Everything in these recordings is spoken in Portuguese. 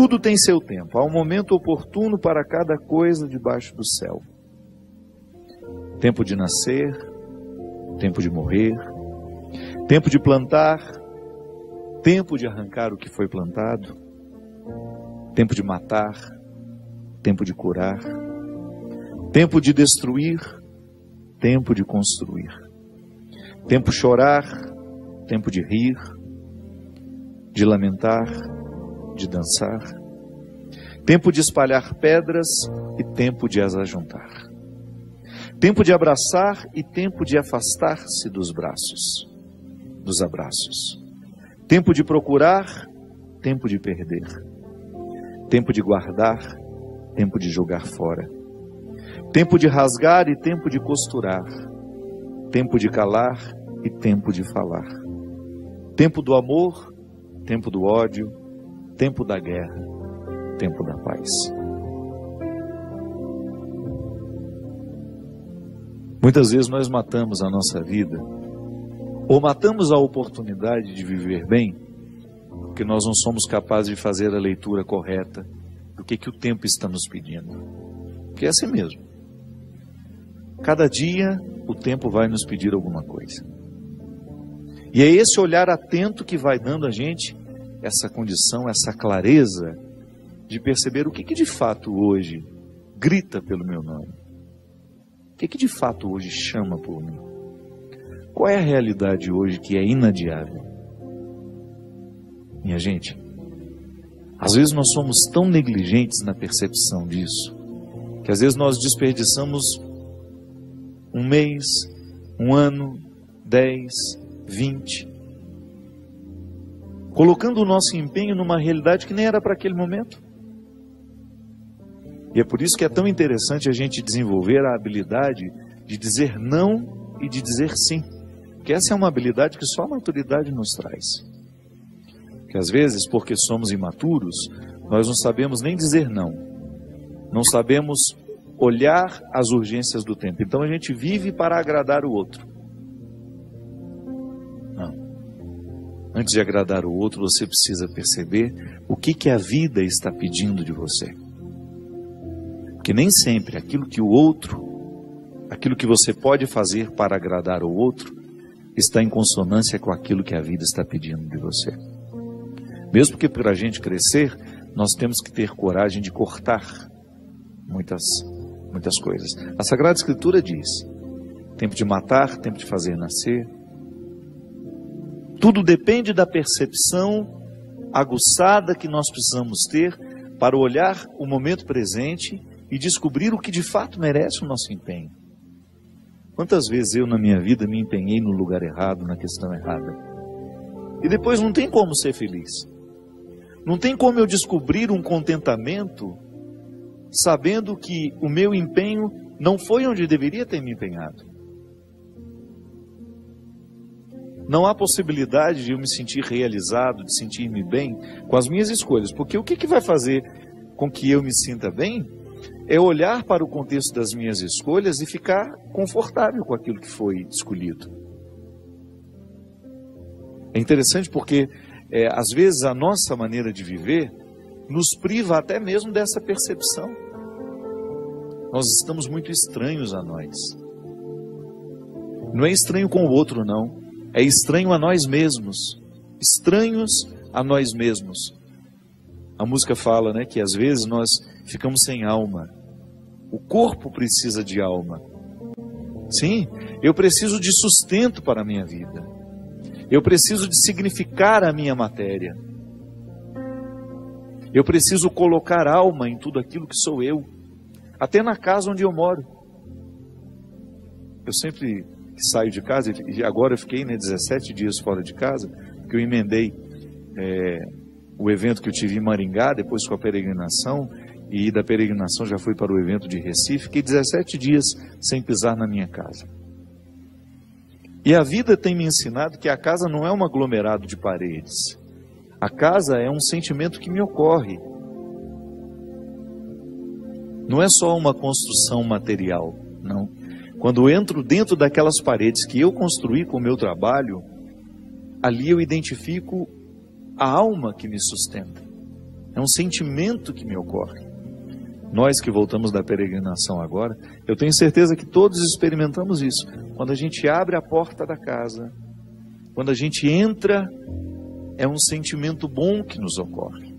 Tudo tem seu tempo, há um momento oportuno para cada coisa debaixo do céu. Tempo de nascer, tempo de morrer, tempo de plantar, tempo de arrancar o que foi plantado, tempo de matar, tempo de curar, tempo de destruir, tempo de construir, tempo de chorar, tempo de rir, de lamentar, de dançar, tempo de espalhar pedras e tempo de as ajuntar, tempo de abraçar e tempo de afastar-se dos abraços, tempo de procurar, tempo de perder, tempo de guardar, tempo de jogar fora, tempo de rasgar e tempo de costurar, tempo de calar e tempo de falar, tempo do amor, tempo do ódio, tempo da guerra, tempo da paz. Muitas vezes nós matamos a nossa vida, ou matamos a oportunidade de viver bem, porque nós não somos capazes de fazer a leitura correta do que o tempo está nos pedindo. Porque é assim mesmo. Cada dia o tempo vai nos pedir alguma coisa. E é esse olhar atento que vai dando a gente essa condição, essa clareza de perceber o que de fato hoje grita pelo meu nome. O que de fato hoje chama por mim. Qual é a realidade hoje que é inadiável? Minha gente, às vezes nós somos tão negligentes na percepção disso, que às vezes nós desperdiçamos um mês, um ano, 10, 20, colocando o nosso empenho numa realidade que nem era para aquele momento. E é por isso que é tão interessante a gente desenvolver a habilidade de dizer não e de dizer sim. Porque essa é uma habilidade que só a maturidade nos traz. Que às vezes, porque somos imaturos, nós não sabemos nem dizer não. Não sabemos olhar as urgências do tempo. Então a gente vive para agradar o outro. Não. Antes de agradar o outro, você precisa perceber o que a vida está pedindo de você. Porque nem sempre aquilo que o outro, aquilo que você pode fazer para agradar o outro, está em consonância com aquilo que a vida está pedindo de você. Mesmo que para a gente crescer, nós temos que ter coragem de cortar muitas coisas. A Sagrada Escritura diz, tempo de matar, tempo de fazer nascer. Tudo depende da percepção aguçada que nós precisamos ter para olhar o momento presente e descobrir o que de fato merece o nosso empenho. Quantas vezes eu na minha vida me empenhei no lugar errado, na questão errada. E depois não tem como ser feliz. Não tem como eu descobrir um contentamento sabendo que o meu empenho não foi onde deveria ter me empenhado. Não há possibilidade de eu me sentir realizado, de sentir-me bem com as minhas escolhas. Porque o que vai fazer com que eu me sinta bem é olhar para o contexto das minhas escolhas e ficar confortável com aquilo que foi escolhido. É interessante porque, às vezes, a nossa maneira de viver nos priva até mesmo dessa percepção. Nós estamos muito estranhos a nós. Não é estranho com o outro, não. É estranho a nós mesmos. Estranhos a nós mesmos. A música fala, né, que às vezes nós ficamos sem alma. O corpo precisa de alma. Sim, eu preciso de sustento para a minha vida. Eu preciso de significar a minha matéria. Eu preciso colocar alma em tudo aquilo que sou eu. Até na casa onde eu moro. Eu sempre saio de casa, e agora eu fiquei 17 dias fora de casa, porque eu emendei o evento que eu tive em Maringá, depois com a peregrinação, e da peregrinação já fui para o evento de Recife. Fiquei 17 dias sem pisar na minha casa. E a vida tem me ensinado que a casa não é um aglomerado de paredes. A casa é um sentimento que me ocorre. Não é só uma construção material, não. Quando eu entro dentro daquelas paredes que eu construí com o meu trabalho, ali eu identifico a alma que me sustenta. É um sentimento que me ocorre. Nós que voltamos da peregrinação agora, eu tenho certeza que todos experimentamos isso. Quando a gente abre a porta da casa, quando a gente entra, é um sentimento bom que nos ocorre.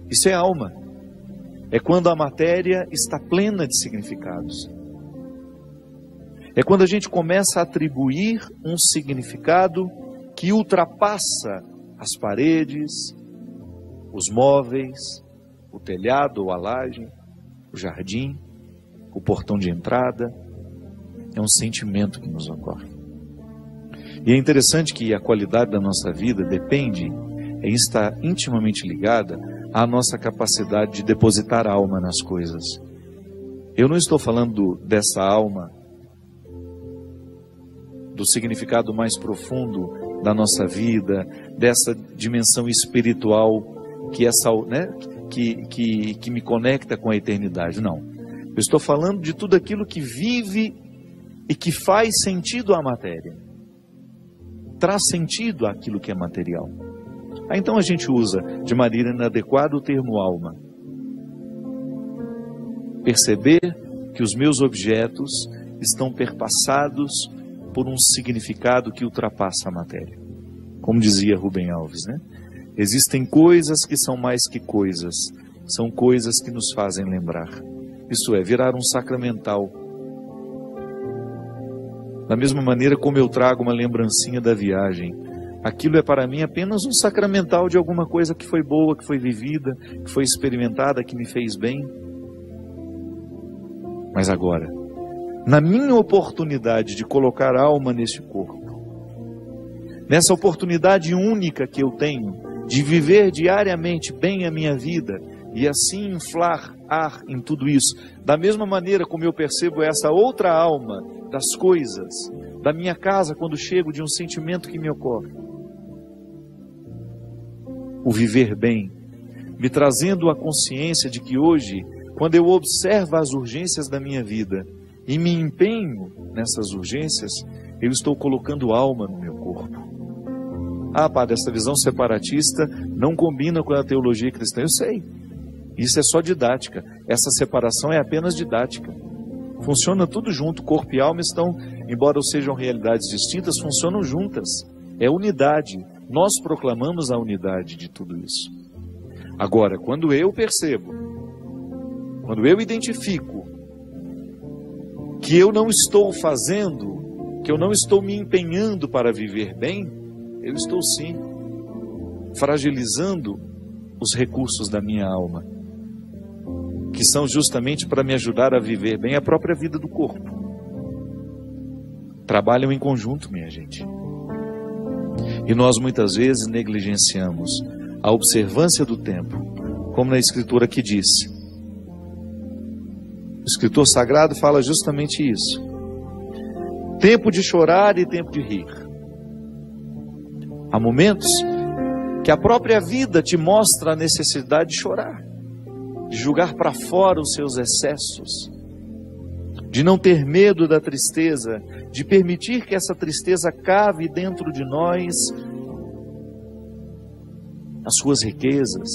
Isso é alma. É quando a matéria está plena de significados. É quando a gente começa a atribuir um significado que ultrapassa as paredes, os móveis, o telhado ou a laje, o jardim, o portão de entrada. É um sentimento que nos ocorre. E é interessante que a qualidade da nossa vida depende, está intimamente ligada à nossa capacidade de depositar alma nas coisas. Eu não estou falando dessa alma, do significado mais profundo da nossa vida, dessa dimensão espiritual que me conecta com a eternidade. Não. Eu estou falando de tudo aquilo que vive e que faz sentido à matéria. Traz sentido àquilo que é material. Então a gente usa de maneira inadequada o termo alma. Perceber que os meus objetos estão perpassados por um significado que ultrapassa a matéria. Como dizia Rubem Alves, né? Existem coisas que são mais que coisas, são coisas que nos fazem lembrar. Isso é, virar um sacramental. Da mesma maneira como eu trago uma lembrancinha da viagem, aquilo é para mim apenas um sacramental de alguma coisa que foi boa, que foi vivida, que foi experimentada, que me fez bem. Mas agora, na minha oportunidade de colocar alma neste corpo, nessa oportunidade única que eu tenho de viver diariamente bem a minha vida e assim inflar ar em tudo isso, da mesma maneira como eu percebo essa outra alma das coisas, da minha casa quando chego, de um sentimento que me ocorre. O viver bem, me trazendo a consciência de que hoje, quando eu observo as urgências da minha vida e me empenho nessas urgências, eu estou colocando alma no meu corpo. Ah, padre, essa visão separatista não combina com a teologia cristã. Eu sei, isso é só didática. Essa separação é apenas didática. Funciona tudo junto, corpo e alma estão, embora sejam realidades distintas, funcionam juntas. É unidade. Nós proclamamos a unidade de tudo isso. Agora, quando eu percebo, quando eu identifico que eu não estou fazendo, que eu não estou me empenhando para viver bem, eu estou sim fragilizando os recursos da minha alma, que são justamente para me ajudar a viver bem a própria vida do corpo. Trabalham em conjunto, minha gente. E nós muitas vezes negligenciamos a observância do tempo, como na Escritura que diz. O escritor sagrado fala justamente isso. Tempo de chorar e tempo de rir. Há momentos que a própria vida te mostra a necessidade de chorar, de jogar para fora os seus excessos, de não ter medo da tristeza, de permitir que essa tristeza cave dentro de nós as suas riquezas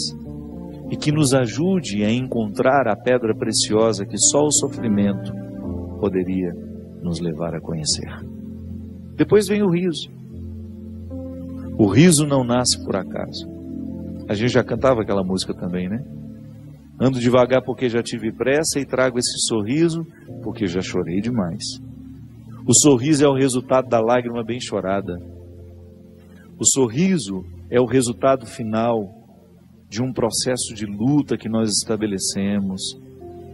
e que nos ajude a encontrar a pedra preciosa que só o sofrimento poderia nos levar a conhecer. Depois vem o riso. O riso não nasce por acaso. A gente já cantava aquela música também, né? Ando devagar porque já tive pressa e trago esse sorriso porque já chorei demais. O sorriso é o resultado da lágrima bem chorada. O sorriso é o resultado final de um processo de luta que nós estabelecemos,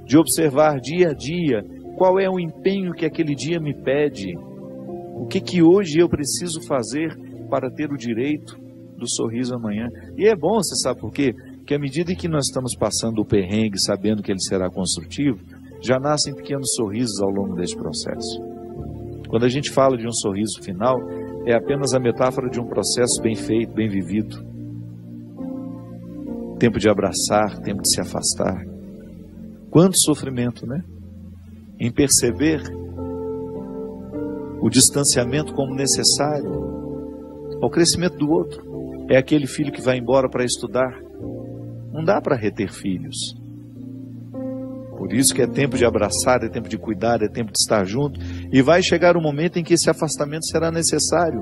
de observar dia a dia qual é o empenho que aquele dia me pede, o que hoje eu preciso fazer para ter o direito do sorriso amanhã. E é bom, você sabe por quê? Porque à medida em que nós estamos passando o perrengue, sabendo que ele será construtivo, já nascem pequenos sorrisos ao longo desse processo. Quando a gente fala de um sorriso final, é apenas a metáfora de um processo bem feito, bem vivido. Tempo de abraçar, tempo de se afastar. Quanto sofrimento, né? Em perceber o distanciamento como necessário ao crescimento do outro. É aquele filho que vai embora para estudar Não dá para reter filhos. Por isso que é tempo de abraçar, é tempo de cuidar, é tempo de estar junto. E vai chegar um momento em que esse afastamento será necessário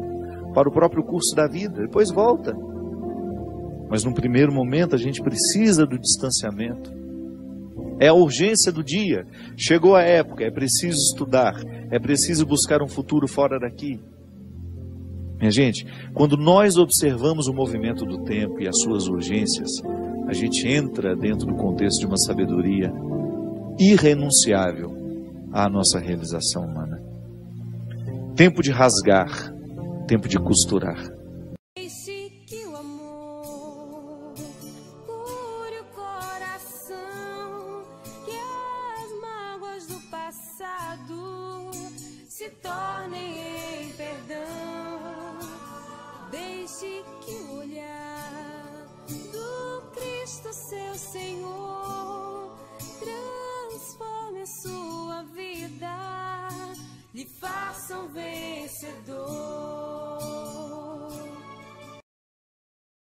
para o próprio curso da vida. Depois volta. Mas num primeiro momento a gente precisa do distanciamento. É a urgência do dia. Chegou a época, é preciso estudar, é preciso buscar um futuro fora daqui. Minha gente, quando nós observamos o movimento do tempo e as suas urgências, a gente entra dentro do contexto de uma sabedoria irrenunciável à nossa realização humana. Tempo de rasgar, tempo de costurar. Deixe que o amor cure o coração, que as mágoas do passado se tornem em perdão. Deixe que o olhar do Cristo, seu Senhor, transforme a sua vida, lhe faça um vencedor.